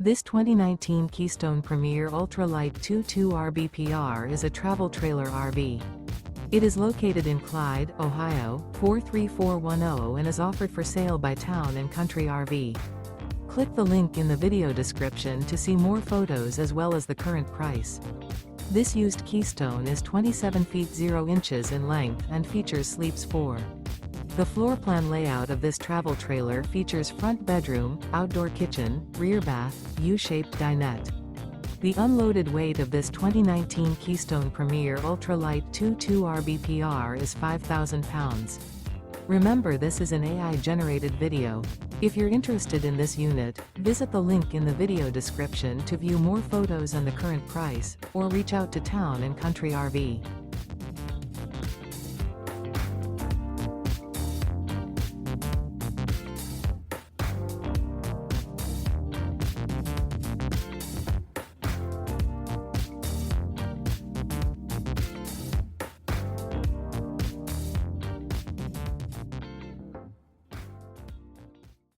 This 2019 Keystone Premier Ultra Lite 22 RBPR is a travel trailer RV. It is located in Clyde, Ohio, 43410 and is offered for sale by Town & Country RV. Click the link in the video description to see more photos as well as the current price. This used Keystone is 27 feet 0 inches in length and features sleeps 4. The floor plan layout of this travel trailer features front bedroom, outdoor kitchen, rear bath, U-shaped dinette. The unloaded weight of this 2019 Keystone Premier Ultra Lite 22 RBPR is 5,000 pounds. Remember, this is an AI-generated video. If you're interested in this unit, visit the link in the video description to view more photos and the current price, or reach out to Town & Country RV.